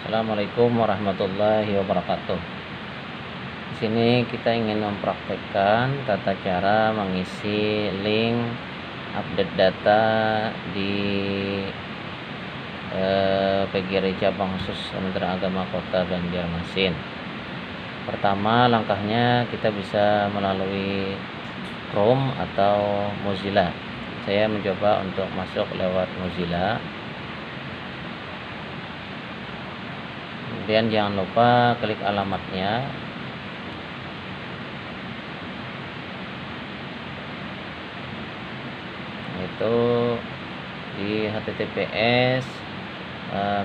Assalamualaikum warahmatullahi wabarakatuh. Di sini kita ingin mempraktekkan tata cara mengisi link update data di PGRI Cabang Khusus Kementerian Agama Kota Banjarmasin. Pertama, langkahnya kita bisa melalui Chrome atau Mozilla. Saya mencoba untuk masuk lewat Mozilla. Kemudian jangan lupa klik alamatnya. Itu di https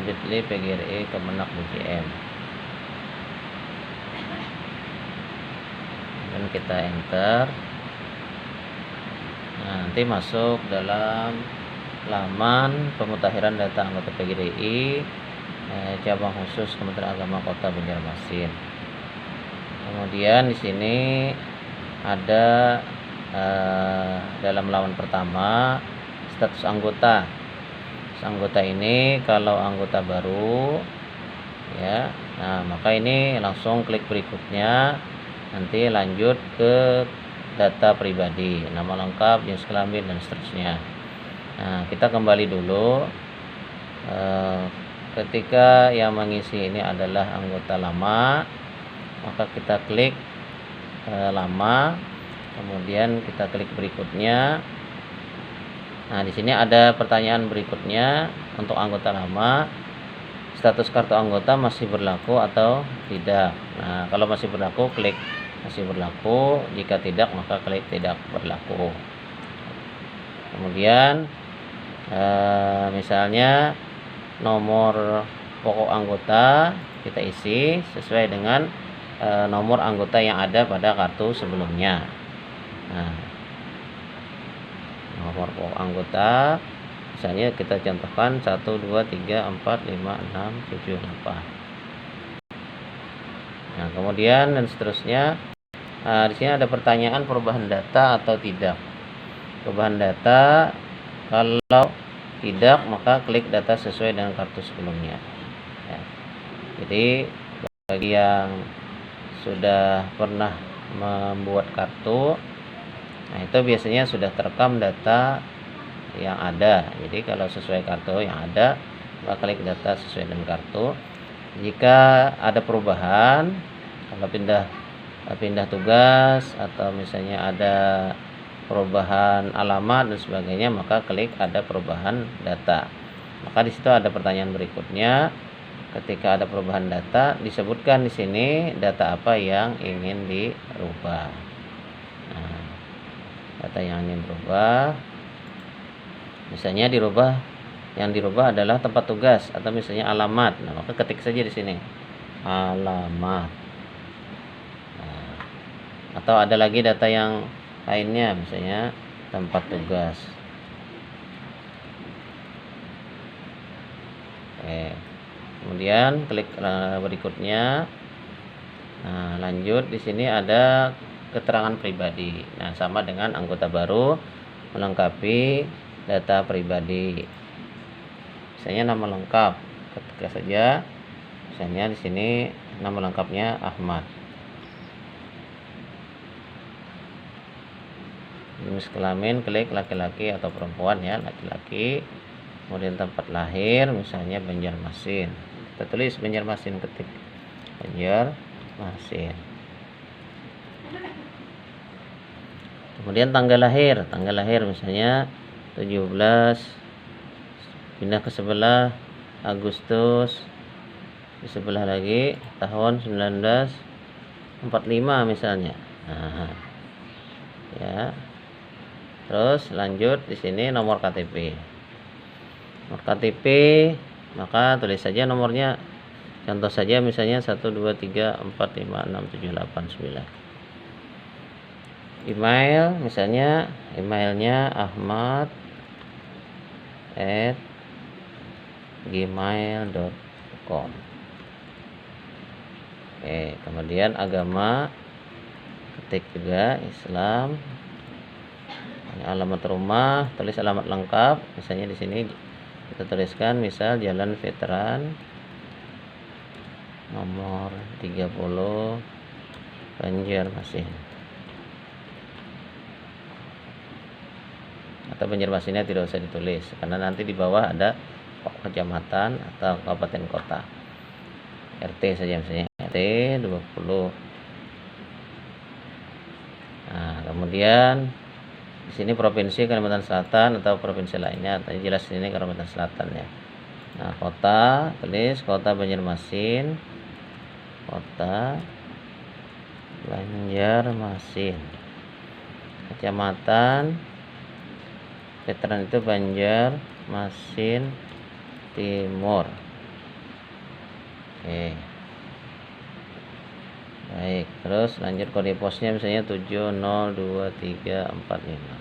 bit.ly PGRI Kemenak BGM. Dan kita enter. Nah, nanti masuk dalam laman pemutakhiran data anggota PGRI Cabang Khusus Kementerian Agama Kota Banjarmasin. Kemudian di sini ada dalam laman pertama status anggota. Anggota ini kalau anggota baru ya, nah maka ini langsung klik berikutnya, nanti lanjut ke data pribadi, nama lengkap, jenis kelamin dan seterusnya. Nah, kita kembali dulu. Ketika yang mengisi ini adalah anggota lama, maka kita klik lama, kemudian kita klik berikutnya. Nah, di sini ada pertanyaan berikutnya untuk anggota lama, status kartu anggota masih berlaku atau tidak. Nah, kalau masih berlaku, klik masih berlaku. Jika tidak, maka klik tidak berlaku. Kemudian misalnya nomor pokok anggota kita isi sesuai dengan nomor anggota yang ada pada kartu sebelumnya. Nah, nomor pokok anggota misalnya kita contohkan 1, 2, 3, 4, 5, 6, 7, 8. Nah, kemudian dan seterusnya. Di sini ada pertanyaan perubahan data atau tidak. Perubahan data, kalau tidak maka klik data sesuai dengan kartu sebelumnya ya. Jadi bagi yang sudah pernah membuat kartu, nah itu biasanya sudah terekam data yang ada. Jadi kalau sesuai kartu yang ada, maka klik data sesuai dengan kartu. Jika ada perubahan, kalau pindah tugas atau misalnya ada perubahan alamat dan sebagainya, maka klik ada perubahan data. Maka di situ ada pertanyaan berikutnya. Ketika ada perubahan data, disebutkan di sini data apa yang ingin dirubah. Nah, data yang ingin dirubah, misalnya yang dirubah adalah tempat tugas atau misalnya alamat. Nah, maka ketik saja di sini alamat. Nah, atau ada lagi data yang lainnya, misalnya tempat tugas. Oke. Kemudian klik berikutnya. Nah, lanjut di sini ada keterangan pribadi. Nah, sama dengan anggota baru, melengkapi data pribadi. Misalnya nama lengkap, ketik saja. Misalnya di sini nama lengkapnya Ahmad. Jenis kelamin klik laki-laki atau perempuan ya, laki-laki. Kemudian tempat lahir misalnya Banjarmasin, kita tulis Banjarmasin, ketik Banjarmasin. Kemudian tanggal lahir misalnya 17, pindah ke sebelah Agustus, di sebelah lagi tahun 1945 misalnya. Nah, ya. Terus lanjut di sini nomor KTP. Nomor KTP, maka tulis saja nomornya. Contoh saja misalnya 1, 2, 3, 4, 5, 6, 7, 8, 9. Email misalnya emailnya ahmad@gmail.com. Oke, kemudian agama ketik juga Islam. Alamat rumah, tulis alamat lengkap. Misalnya di sini kita tuliskan misal Jalan Veteran nomor 30 Banjarmasin. Atau Banjarmasinnya tidak usah ditulis karena nanti di bawah ada kecamatan atau kabupaten kota. RT saja misalnya RT 20. Nah, kemudian di sini provinsi Kalimantan Selatan atau provinsi lainnya, tadi jelas ini Kalimantan Selatan ya. Nah, kota, tulis kota Banjarmasin. Kota Banjarmasin. Kecamatan, veteran itu Banjarmasin Timur. Oke. Baik, terus lanjut kode posnya misalnya 702345.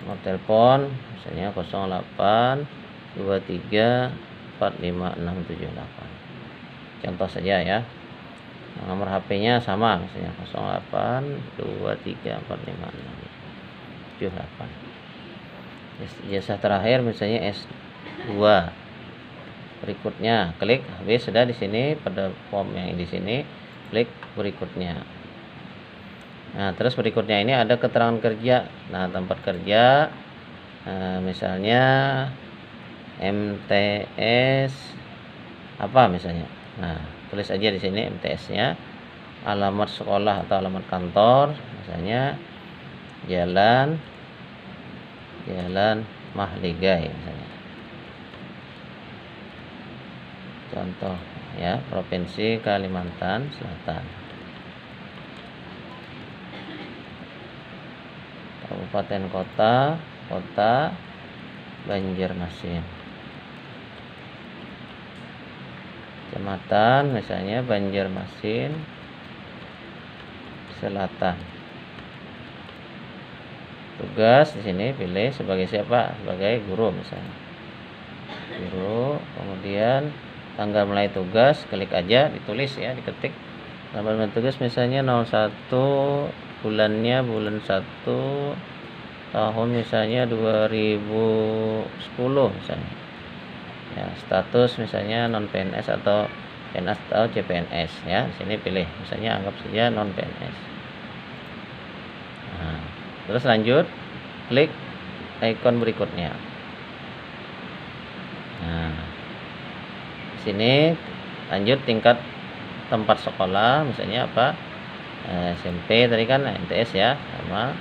Nomor telepon misalnya 0823456678. Contoh saja ya. Nomor HP-nya sama misalnya 0823456678. Ijazah terakhir misalnya S2. Berikutnya klik habis sudah di sini pada form yang di sini klik berikutnya. Nah, terus berikutnya ini ada keterangan kerja. Nah, tempat kerja misalnya MTS apa misalnya. Nah, tulis aja di sini MTS-nya, alamat sekolah atau alamat kantor misalnya Jalan Mahligai misalnya. Contoh ya, Provinsi Kalimantan Selatan. Kabupaten kota Banjarmasin. Kecamatan misalnya Banjarmasin Selatan. Tugas di sini pilih sebagai siapa? Sebagai guru misalnya. Guru, kemudian tanggal mulai tugas, klik aja, ditulis ya, diketik. Tanggal mulai tugas misalnya 01, bulannya bulan 1, tahun misalnya 2010 misalnya. Ya, status misalnya non PNS atau PNS atau CPNS ya. Sini pilih misalnya anggap saja non PNS. Nah, terus lanjut, klik ikon berikutnya. Nah, sini lanjut tingkat tempat sekolah misalnya apa, SMP tadi kan MTS ya, sama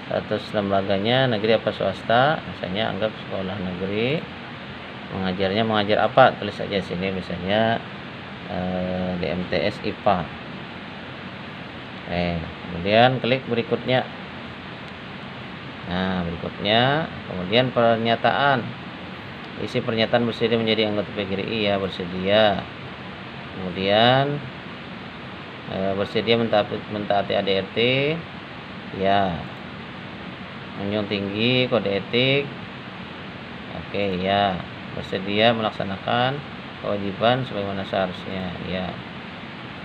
status lembaganya negeri apa swasta misalnya anggap sekolah negeri, mengajarnya mengajar apa, tulis saja sini misalnya di MTS IPA. Kemudian klik berikutnya. Nah, berikutnya kemudian pernyataan. Isi pernyataan bersedia menjadi anggota PGRI ya, bersedia. Kemudian bersedia mentaati ADRT ya, menjunjung tinggi kode etik, oke ya, bersedia melaksanakan kewajiban sebagaimana seharusnya ya.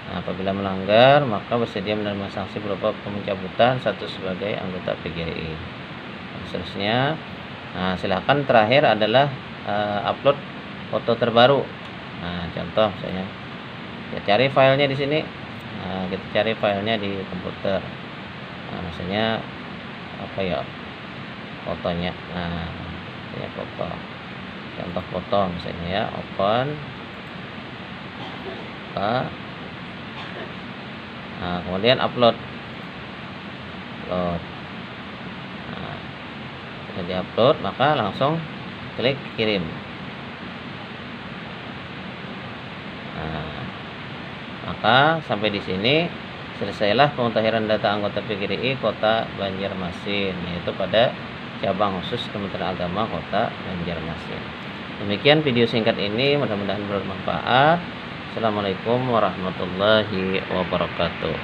Nah, apabila melanggar maka bersedia menerima sanksi berupa pencabutan status sebagai anggota PGRI dan seterusnya. Nah, silakan terakhir adalah upload foto terbaru. Nah, contoh misalnya kita cari filenya di sini. Nah, kita cari filenya di komputer. Nah, misalnya apa ya, fotonya. Nah, ya foto. Contoh foto misalnya ya, open. Nah, kemudian upload. Nah, sudah diupload maka langsung klik kirim. Nah, maka sampai di sini selesailah pemutahiran data anggota PGRI Kota Banjarmasin, yaitu pada cabang khusus Kementerian Agama Kota Banjarmasin. Demikian video singkat ini, mudah-mudahan bermanfaat. Assalamualaikum warahmatullahi wabarakatuh.